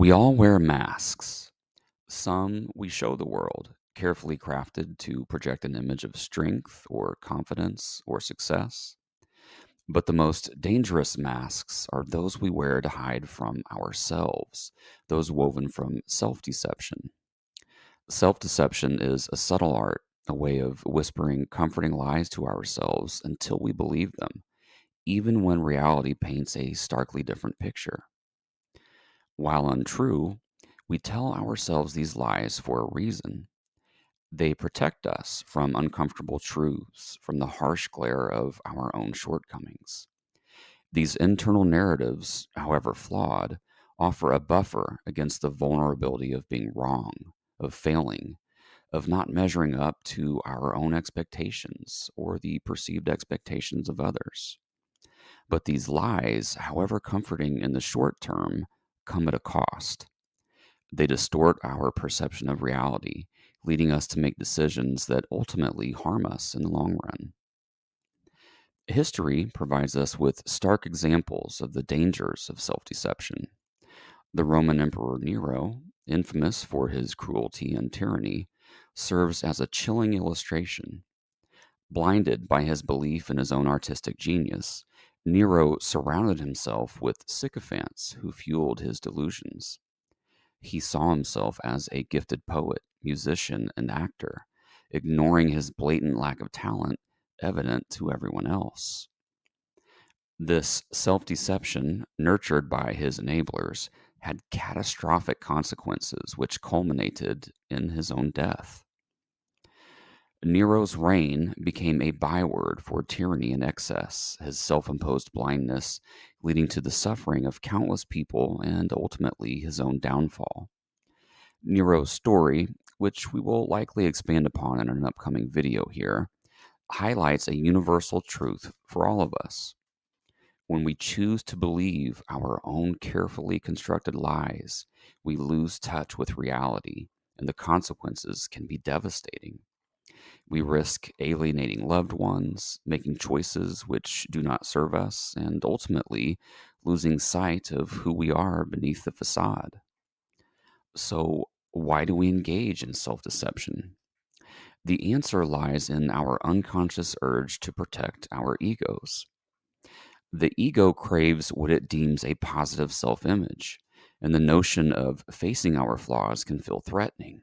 We all wear masks. Some we show the world, carefully crafted to project an image of strength or confidence or success. But the most dangerous masks are those we wear to hide from ourselves, those woven from self deception. Self deception is a subtle art, a way of whispering comforting lies to ourselves until we believe them, even when reality paints a starkly different picture. While untrue, we tell ourselves these lies for a reason. They protect us from uncomfortable truths, from the harsh glare of our own shortcomings. These internal narratives, however flawed, offer a buffer against the vulnerability of being wrong, of failing, of not measuring up to our own expectations or the perceived expectations of others. But these lies, however comforting in the short term, come at a cost. They distort our perception of reality, leading us to make decisions that ultimately harm us in the long run. History provides us with stark examples of the dangers of self deception. The Roman Emperor Nero, infamous for his cruelty and tyranny, serves as a chilling illustration. Blinded by his belief in his own artistic genius, Nero surrounded himself with sycophants who fueled his delusions. He saw himself as a gifted poet, musician, and actor, ignoring his blatant lack of talent evident to everyone else. This self deception, nurtured by his enablers, had catastrophic consequences which culminated in his own death. Nero's reign became a byword for tyranny and excess, his self imposed blindness leading to the suffering of countless people and ultimately his own downfall. Nero's story, which we will likely expand upon in an upcoming video here, highlights a universal truth for all of us. When we choose to believe our own carefully constructed lies, we lose touch with reality, and the consequences can be devastating. We risk alienating loved ones, making choices which do not serve us, and ultimately losing sight of who we are beneath the facade. So, why do we engage in self deception? The answer lies in our unconscious urge to protect our egos. The ego craves what it deems a positive self image, and the notion of facing our flaws can feel threatening.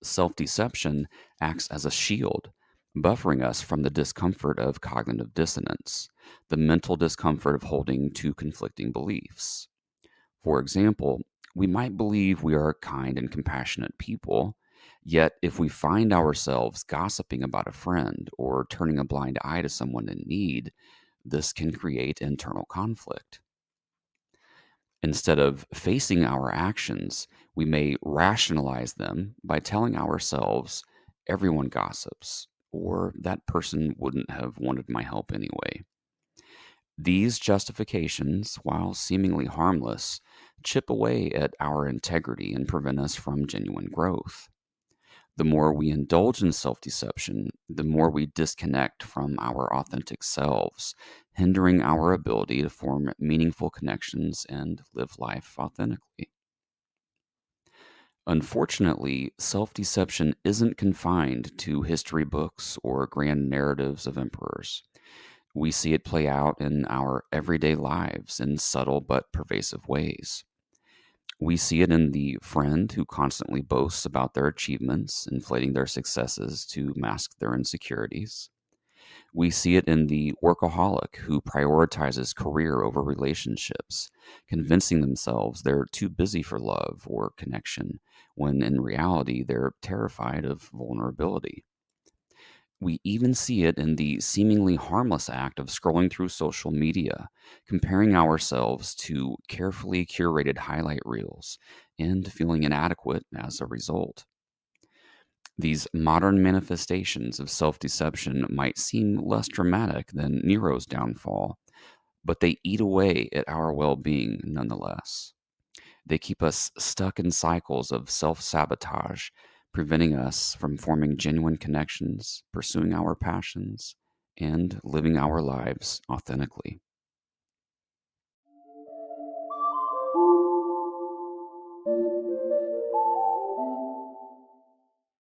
Self deception acts as a shield, buffering us from the discomfort of cognitive dissonance, the mental discomfort of holding two conflicting beliefs. For example, we might believe we are kind and compassionate people, yet if we find ourselves gossiping about a friend or turning a blind eye to someone in need, this can create internal conflict. Instead of facing our actions, we may rationalize them by telling ourselves, everyone gossips, or that person wouldn't have wanted my help anyway. These justifications, while seemingly harmless, chip away at our integrity and prevent us from genuine growth. The more we indulge in self deception, the more we disconnect from our authentic selves, hindering our ability to form meaningful connections and live life authentically. Unfortunately, self deception isn't confined to history books or grand narratives of emperors. We see it play out in our everyday lives in subtle but pervasive ways. We see it in the friend who constantly boasts about their achievements, inflating their successes to mask their insecurities. We see it in the workaholic who prioritizes career over relationships, convincing themselves they're too busy for love or connection, when in reality they're terrified of vulnerability. We even see it in the seemingly harmless act of scrolling through social media, comparing ourselves to carefully curated highlight reels, and feeling inadequate as a result. These modern manifestations of self deception might seem less dramatic than Nero's downfall, but they eat away at our well being nonetheless. They keep us stuck in cycles of self sabotage, preventing us from forming genuine connections, pursuing our passions, and living our lives authentically.